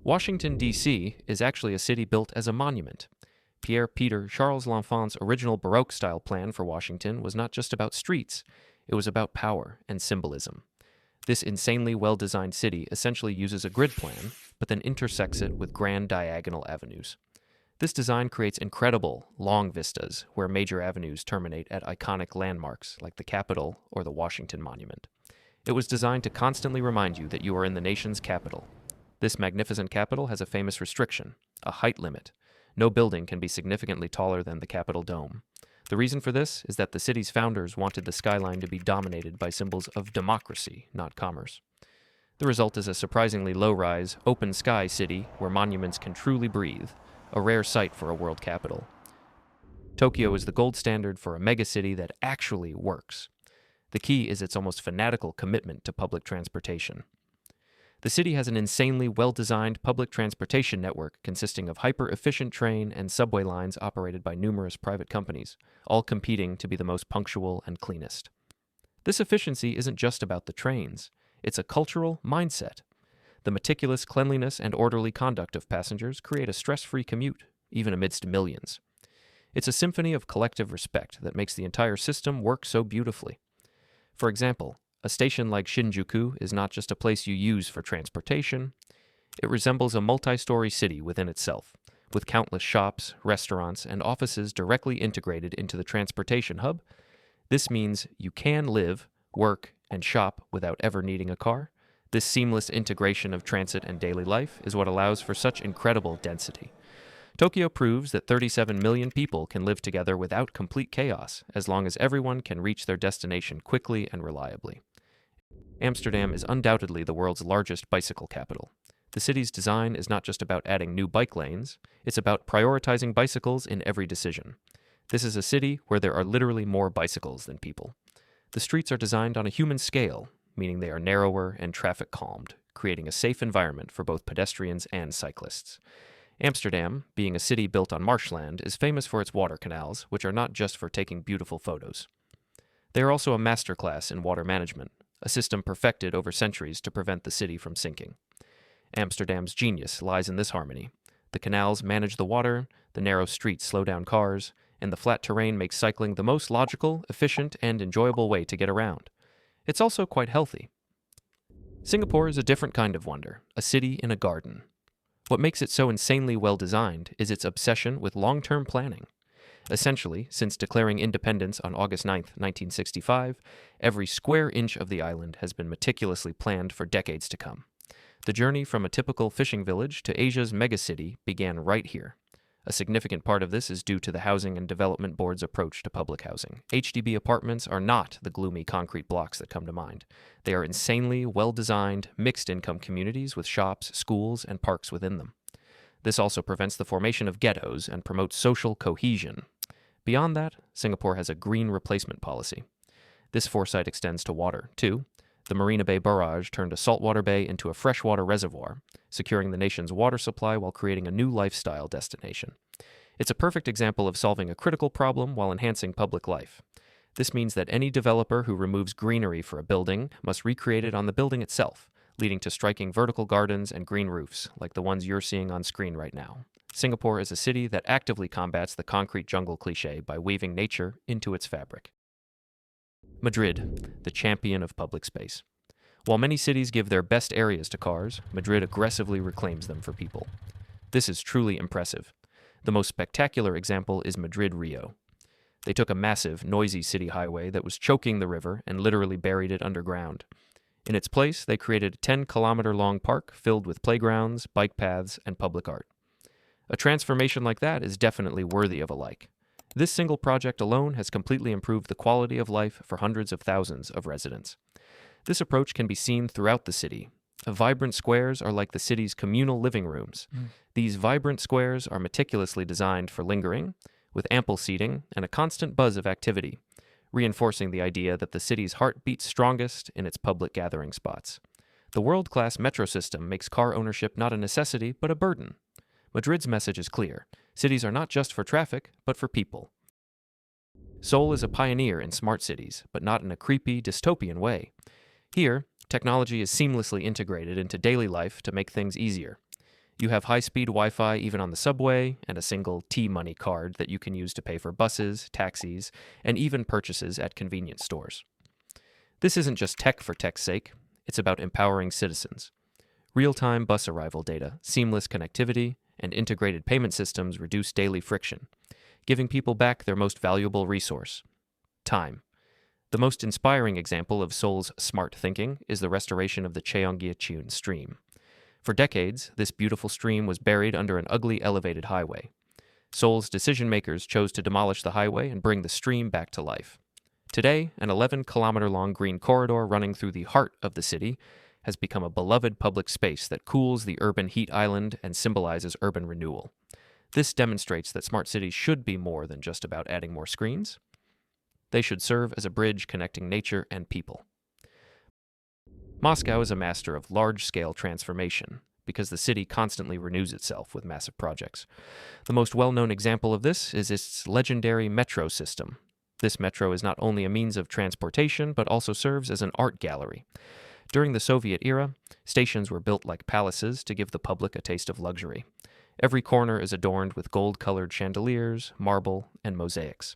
Washington, D.C. is actually a city built as a monument. Pierre Peter Charles L'Enfant's original Baroque-style plan for Washington was not just about streets, it was about power and symbolism. This insanely well-designed city essentially uses a grid plan, but then intersects it with grand diagonal avenues. This design creates incredible, long vistas where major avenues terminate at iconic landmarks like the Capitol or the Washington Monument. It was designed to constantly remind you that you are in the nation's capital. This magnificent capital has a famous restriction, a height limit. No building can be significantly taller than the Capitol dome. The reason for this is that the city's founders wanted the skyline to be dominated by symbols of democracy, not commerce. The result is a surprisingly low-rise, open-sky city where monuments can truly breathe, a rare sight for a world capital. Tokyo is the gold standard for a megacity that actually works. The key is its almost fanatical commitment to public transportation. The city has an insanely well-designed public transportation network consisting of hyper-efficient train and subway lines operated by numerous private companies, all competing to be the most punctual and cleanest. This efficiency isn't just about the trains, it's a cultural mindset. The meticulous cleanliness and orderly conduct of passengers create a stress-free commute, even amidst millions. It's a symphony of collective respect that makes the entire system work so beautifully. For example, a station like Shinjuku is not just a place you use for transportation. It resembles a multi-story city within itself, with countless shops, restaurants, and offices directly integrated into the transportation hub. This means you can live, work, and shop without ever needing a car. This seamless integration of transit and daily life is what allows for such incredible density. Tokyo proves that 37 million people can live together without complete chaos, as long as everyone can reach their destination quickly and reliably. Amsterdam is undoubtedly the world's largest bicycle capital. The city's design is not just about adding new bike lanes, it's about prioritizing bicycles in every decision. This is a city where there are literally more bicycles than people. The streets are designed on a human scale, meaning they are narrower and traffic calmed, creating a safe environment for both pedestrians and cyclists. Amsterdam, being a city built on marshland, is famous for its water canals, which are not just for taking beautiful photos. They are also a masterclass in water management, a system perfected over centuries to prevent the city from sinking. Amsterdam's genius lies in this harmony. The canals manage the water, the narrow streets slow down cars, and the flat terrain makes cycling the most logical, efficient, and enjoyable way to get around. It's also quite healthy. Singapore is a different kind of wonder, a city in a garden. What makes it so insanely well-designed is its obsession with long-term planning. Essentially, since declaring independence on August 9, 1965, every square inch of the island has been meticulously planned for decades to come. The journey from a typical fishing village to Asia's megacity began right here. A significant part of this is due to the Housing and Development Board's approach to public housing. HDB apartments are not the gloomy concrete blocks that come to mind. They are insanely well-designed, mixed-income communities with shops, schools, and parks within them. This also prevents the formation of ghettos and promotes social cohesion. Beyond that, Singapore has a green replacement policy. This foresight extends to water, too. The Marina Bay Barrage turned a saltwater bay into a freshwater reservoir, securing the nation's water supply while creating a new lifestyle destination. It's a perfect example of solving a critical problem while enhancing public life. This means that any developer who removes greenery for a building must recreate it on the building itself, leading to striking vertical gardens and green roofs, like the ones you're seeing on screen right now. Singapore is a city that actively combats the concrete jungle cliché by weaving nature into its fabric. Madrid, the champion of public space. While many cities give their best areas to cars, Madrid aggressively reclaims them for people. This is truly impressive. The most spectacular example is Madrid-Rio. They took a massive, noisy city highway that was choking the river and literally buried it underground. In its place, they created a 10-kilometer-long park filled with playgrounds, bike paths, and public art. A transformation like that is definitely worthy of a like. This single project alone has completely improved the quality of life for hundreds of thousands of residents. This approach can be seen throughout the city. Vibrant squares are like the city's communal living rooms. These vibrant squares are meticulously designed for lingering, with ample seating and a constant buzz of activity, reinforcing the idea that the city's heart beats strongest in its public gathering spots. The world-class metro system makes car ownership not a necessity, but a burden. Madrid's message is clear. Cities are not just for traffic, but for people. Seoul is a pioneer in smart cities, but not in a creepy, dystopian way. Here, technology is seamlessly integrated into daily life to make things easier. You have high-speed Wi-Fi even on the subway, and a single T-Money card that you can use to pay for buses, taxis, and even purchases at convenience stores. This isn't just tech for tech's sake, it's about empowering citizens. Real-time bus arrival data, seamless connectivity, and integrated payment systems reduce daily friction, giving people back their most valuable resource: time. The most inspiring example of Seoul's smart thinking is the restoration of the Cheonggyecheon stream. For decades, this beautiful stream was buried under an ugly elevated highway. Seoul's decision-makers chose to demolish the highway and bring the stream back to life. Today, an 11-kilometer-long green corridor running through the heart of the city has become a beloved public space that cools the urban heat island and symbolizes urban renewal. This demonstrates that smart cities should be more than just about adding more screens. They should serve as a bridge connecting nature and people. Moscow is a master of large-scale transformation because the city constantly renews itself with massive projects. The most well-known example of this is its legendary metro system. This metro is not only a means of transportation, but also serves as an art gallery. During the Soviet era, stations were built like palaces to give the public a taste of luxury. Every corner is adorned with gold-colored chandeliers, marble, and mosaics.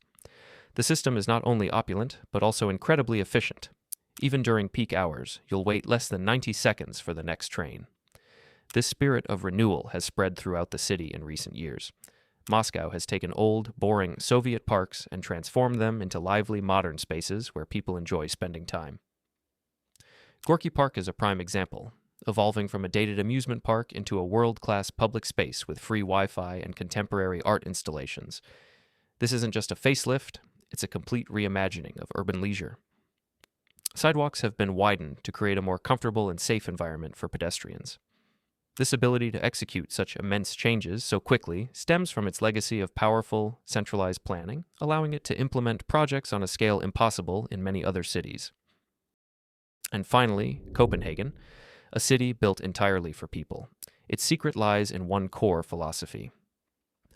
The system is not only opulent, but also incredibly efficient. Even during peak hours, you'll wait less than 90 seconds for the next train. This spirit of renewal has spread throughout the city in recent years. Moscow has taken old, boring Soviet parks and transformed them into lively modern spaces where people enjoy spending time. Gorky Park is a prime example, evolving from a dated amusement park into a world-class public space with free Wi-Fi and contemporary art installations. This isn't just a facelift, it's a complete reimagining of urban leisure. Sidewalks have been widened to create a more comfortable and safe environment for pedestrians. This ability to execute such immense changes so quickly stems from its legacy of powerful, centralized planning, allowing it to implement projects on a scale impossible in many other cities. And finally, Copenhagen, a city built entirely for people. Its secret lies in one core philosophy: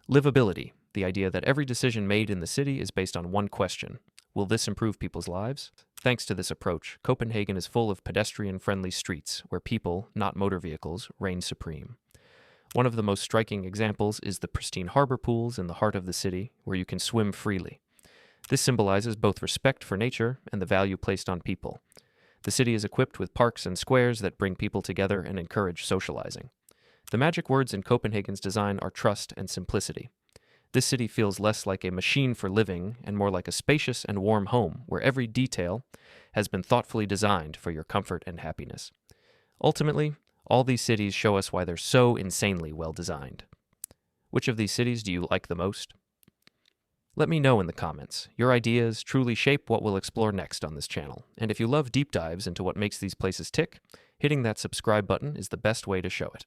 livability, the idea that every decision made in the city is based on one question: will this improve people's lives? Thanks to this approach, Copenhagen is full of pedestrian-friendly streets where people, not motor vehicles, reign supreme. One of the most striking examples is the pristine harbor pools in the heart of the city, where you can swim freely. This symbolizes both respect for nature and the value placed on people. The city is equipped with parks and squares that bring people together and encourage socializing. The magic words in Copenhagen's design are trust and simplicity. This city feels less like a machine for living and more like a spacious and warm home where every detail has been thoughtfully designed for your comfort and happiness. Ultimately, all these cities show us why they're so insanely well designed. Which of these cities do you like the most? Let me know in the comments. Your ideas truly shape what we'll explore next on this channel. And if you love deep dives into what makes these places tick, hitting that subscribe button is the best way to show it.